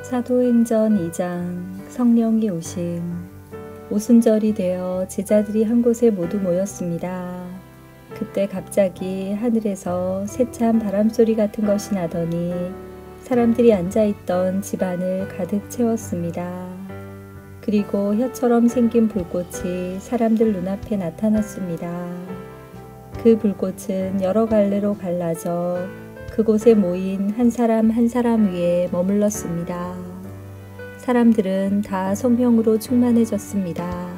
사도행전 2장. 성령이 오심. 오순절이 되어 제자들이 한 곳에 모두 모였습니다. 그때 갑자기 하늘에서 세찬 바람소리 같은 것이 나더니 사람들이 앉아있던 집안을 가득 채웠습니다. 그리고 혀처럼 생긴 불꽃이 사람들 눈앞에 나타났습니다. 그 불꽃은 여러 갈래로 갈라져 그곳에 모인 한 사람 한 사람 위에 머물렀습니다. 사람들은 다 성령으로 충만해졌습니다.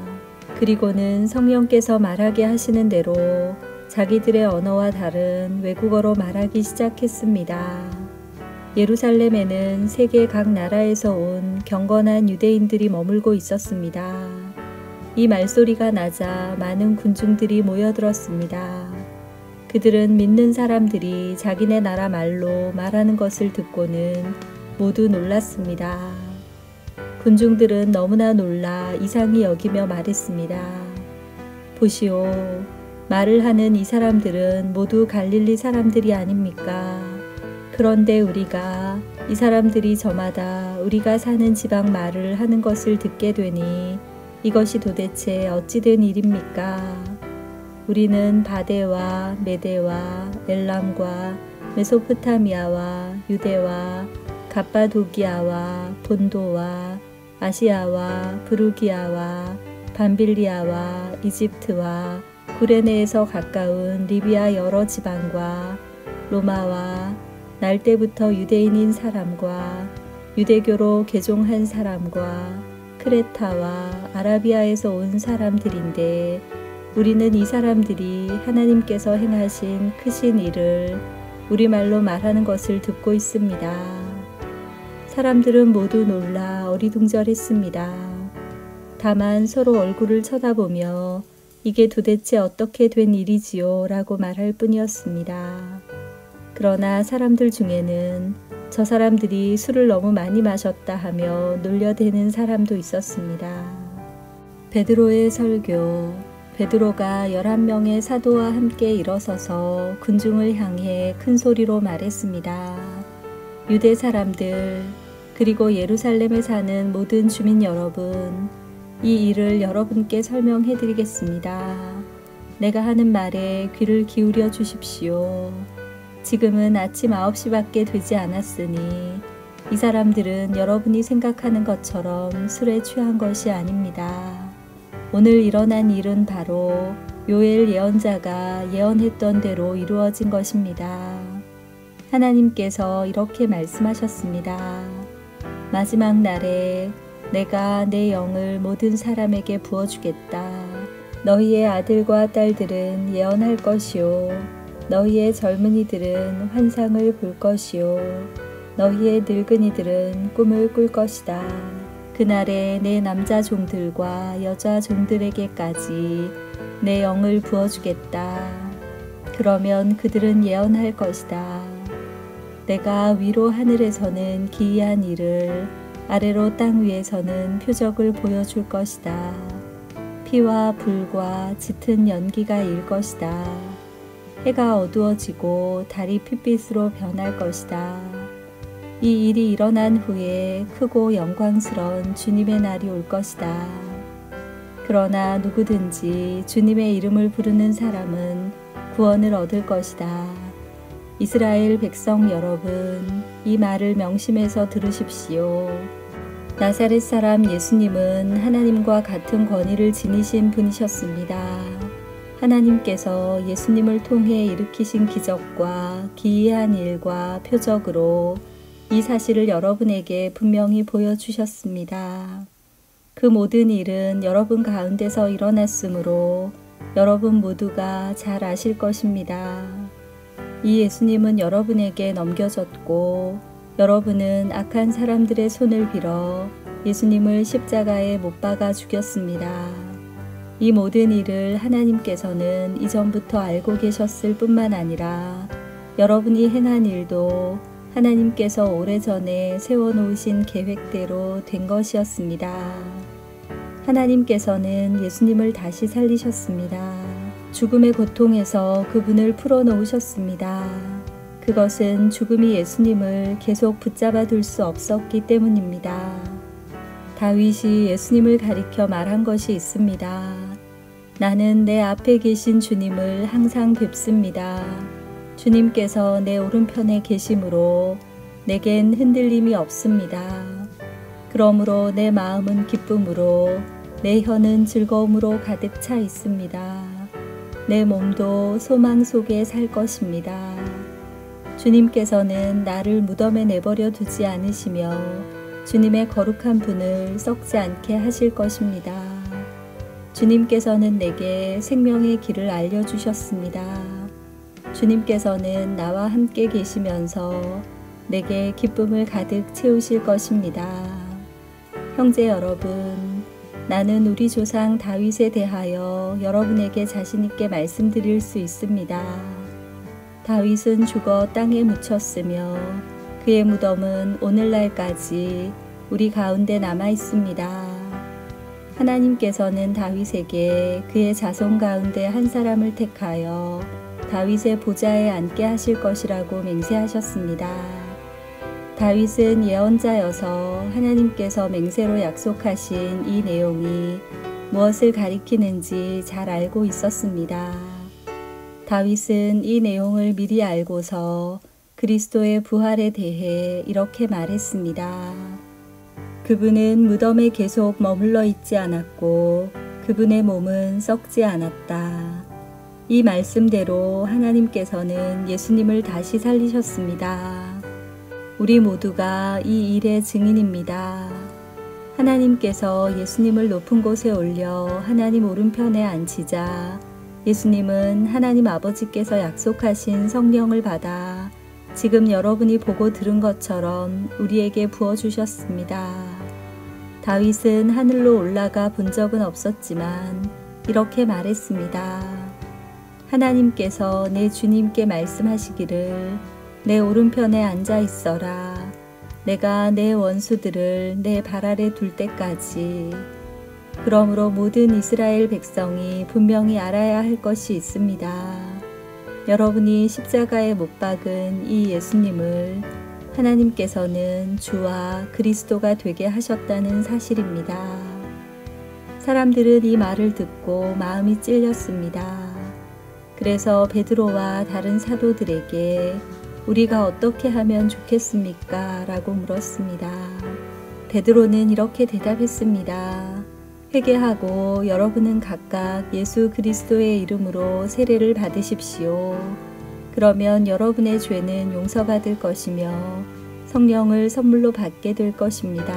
그리고는 성령께서 말하게 하시는 대로 자기들의 언어와 다른 외국어로 말하기 시작했습니다. 예루살렘에는 세계 각 나라에서 온 경건한 유대인들이 머물고 있었습니다. 이 말소리가 나자 많은 군중들이 모여들었습니다. 그들은 믿는 사람들이 자기네 나라 말로 말하는 것을 듣고는 모두 놀랐습니다. 군중들은 너무나 놀라 이상히 여기며 말했습니다. 보시오, 말을 하는 이 사람들은 모두 갈릴리 사람들이 아닙니까? 그런데 우리가 이 사람들이 저마다 우리가 사는 지방 말을 하는 것을 듣게 되니 이것이 도대체 어찌된 일입니까? 우리는 바데와 메데와 엘람과 메소포타미아와 유대와 갑바도기아와 본도와 아시아와 부르기아와 밤빌리아와 이집트와 구레네에서 가까운 리비아 여러 지방과 로마와 날 때부터 유대인인 사람과 유대교로 개종한 사람과 크레타와 아라비아에서 온 사람들인데 우리는 이 사람들이 하나님께서 행하신 크신 일을 우리말로 말하는 것을 듣고 있습니다. 사람들은 모두 놀라 어리둥절했습니다. 다만 서로 얼굴을 쳐다보며 이게 도대체 어떻게 된 일이지요? 라고 말할 뿐이었습니다. 그러나 사람들 중에는 저 사람들이 술을 너무 많이 마셨다 하며 놀려대는 사람도 있었습니다. 베드로의 설교. 베드로가 11명의 사도와 함께 일어서서 군중을 향해 큰 소리로 말했습니다. 유대 사람들, 그리고 예루살렘에 사는 모든 주민 여러분, 이 일을 여러분께 설명해 드리겠습니다. 내가 하는 말에 귀를 기울여 주십시오. 지금은 아침 9시밖에 되지 않았으니 이 사람들은 여러분이 생각하는 것처럼 술에 취한 것이 아닙니다. 오늘 일어난 일은 바로 요엘 예언자가 예언했던 대로 이루어진 것입니다. 하나님께서 이렇게 말씀하셨습니다. 마지막 날에 내가 내 영을 모든 사람에게 부어주겠다. 너희의 아들과 딸들은 예언할 것이요. 너희의 젊은이들은 환상을 볼 것이요. 너희의 늙은이들은 꿈을 꿀 것이다. 그날에 내 남자 종들과 여자 종들에게까지 내 영을 부어주겠다. 그러면 그들은 예언할 것이다. 내가 위로 하늘에서는 기이한 일을, 아래로 땅 위에서는 표적을 보여줄 것이다. 피와 불과 짙은 연기가 일 것이다. 해가 어두워지고 달이 핏빛으로 변할 것이다. 이 일이 일어난 후에 크고 영광스러운 주님의 날이 올 것이다. 그러나 누구든지 주님의 이름을 부르는 사람은 구원을 얻을 것이다. 이스라엘 백성 여러분, 이 말을 명심해서 들으십시오. 나사렛 사람 예수님은 하나님과 같은 권위를 지니신 분이셨습니다. 하나님께서 예수님을 통해 일으키신 기적과 기이한 일과 표적으로 이 사실을 여러분에게 분명히 보여주셨습니다. 그 모든 일은 여러분 가운데서 일어났으므로 여러분 모두가 잘 아실 것입니다. 이 예수님은 여러분에게 넘겨졌고 여러분은 악한 사람들의 손을 빌어 예수님을 십자가에 못 박아 죽였습니다. 이 모든 일을 하나님께서는 이전부터 알고 계셨을 뿐만 아니라 여러분이 행한 일도 하나님께서 오래전에 세워놓으신 계획대로 된 것이었습니다. 하나님께서는 예수님을 다시 살리셨습니다. 죽음의 고통에서 그분을 풀어놓으셨습니다. 그것은 죽음이 예수님을 계속 붙잡아 둘 수 없었기 때문입니다. 다윗이 예수님을 가리켜 말한 것이 있습니다. 나는 내 앞에 계신 주님을 항상 뵙습니다. 주님께서 내 오른편에 계심으로 내겐 흔들림이 없습니다. 그러므로 내 마음은 기쁨으로 내 혀는 즐거움으로 가득 차 있습니다. 내 몸도 소망 속에 살 것입니다. 주님께서는 나를 무덤에 내버려 두지 않으시며 주님의 거룩한 분을 썩지 않게 하실 것입니다. 주님께서는 내게 생명의 길을 알려주셨습니다. 주님께서는 나와 함께 계시면서 내게 기쁨을 가득 채우실 것입니다. 형제 여러분, 나는 우리 조상 다윗에 대하여 여러분에게 자신 있게 말씀드릴 수 있습니다. 다윗은 죽어 땅에 묻혔으며 그의 무덤은 오늘날까지 우리 가운데 남아 있습니다. 하나님께서는 다윗에게 그의 자손 가운데 한 사람을 택하여 다윗의 보좌에 앉게 하실 것이라고 맹세하셨습니다. 다윗은 예언자여서 하나님께서 맹세로 약속하신 이 내용이 무엇을 가리키는지 잘 알고 있었습니다. 다윗은 이 내용을 미리 알고서 그리스도의 부활에 대해 이렇게 말했습니다. 그분은 무덤에 계속 머물러 있지 않았고 그분의 몸은 썩지 않았다. 이 말씀대로 하나님께서는 예수님을 다시 살리셨습니다. 우리 모두가 이 일의 증인입니다. 하나님께서 예수님을 높은 곳에 올려 하나님 오른편에 앉히자 예수님은 하나님 아버지께서 약속하신 성령을 받아 지금 여러분이 보고 들은 것처럼 우리에게 부어주셨습니다. 다윗은 하늘로 올라가 본 적은 없었지만 이렇게 말했습니다. 하나님께서 내 주님께 말씀하시기를 내 오른편에 앉아 있어라. 내가 내 원수들을 내 발 아래 둘 때까지. 그러므로 모든 이스라엘 백성이 분명히 알아야 할 것이 있습니다. 여러분이 십자가에 못 박은 이 예수님을 하나님께서는 주와 그리스도가 되게 하셨다는 사실입니다. 사람들은 이 말을 듣고 마음이 찔렸습니다. 그래서 베드로와 다른 사도들에게 우리가 어떻게 하면 좋겠습니까? 라고 물었습니다. 베드로는 이렇게 대답했습니다. 회개하고 여러분은 각각 예수 그리스도의 이름으로 세례를 받으십시오. 그러면 여러분의 죄는 용서받을 것이며 성령을 선물로 받게 될 것입니다.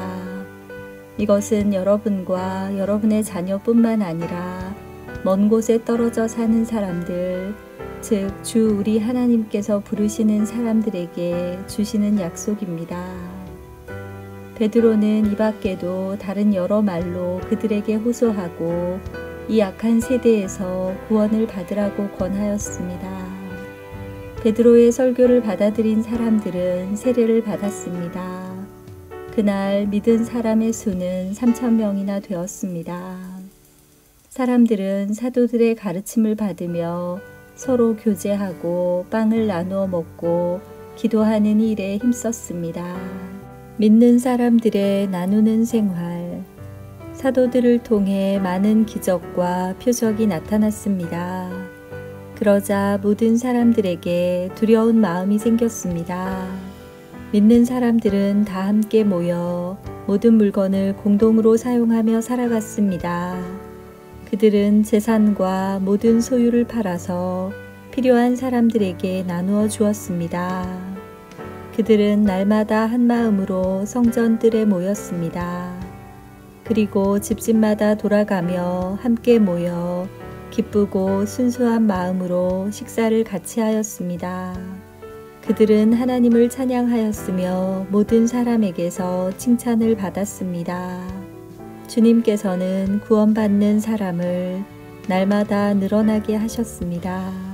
이것은 여러분과 여러분의 자녀뿐만 아니라 먼 곳에 떨어져 사는 사람들, 즉 주 우리 하나님께서 부르시는 사람들에게 주시는 약속입니다. 베드로는 이 밖에도 다른 여러 말로 그들에게 호소하고 이 악한 세대에서 구원을 받으라고 권하였습니다. 베드로의 설교를 받아들인 사람들은 세례를 받았습니다. 그날 믿은 사람의 수는 3,000명이나 되었습니다. 사람들은 사도들의 가르침을 받으며 서로 교제하고 빵을 나누어 먹고 기도하는 일에 힘썼습니다. 믿는 사람들의 나누는 생활, 사도들을 통해 많은 기적과 표적이 나타났습니다. 그러자 모든 사람들에게 두려운 마음이 생겼습니다. 믿는 사람들은 다 함께 모여 모든 물건을 공동으로 사용하며 살아갔습니다. 그들은 재산과 모든 소유를 팔아서 필요한 사람들에게 나누어 주었습니다. 그들은 날마다 한 마음으로 성전들에 모였습니다. 그리고 집집마다 돌아가며 함께 모여 기쁘고 순수한 마음으로 식사를 같이 하였습니다. 그들은 하나님을 찬양하였으며 모든 사람에게서 칭찬을 받았습니다. 주님께서는 구원받는 사람을 날마다 늘어나게 하셨습니다.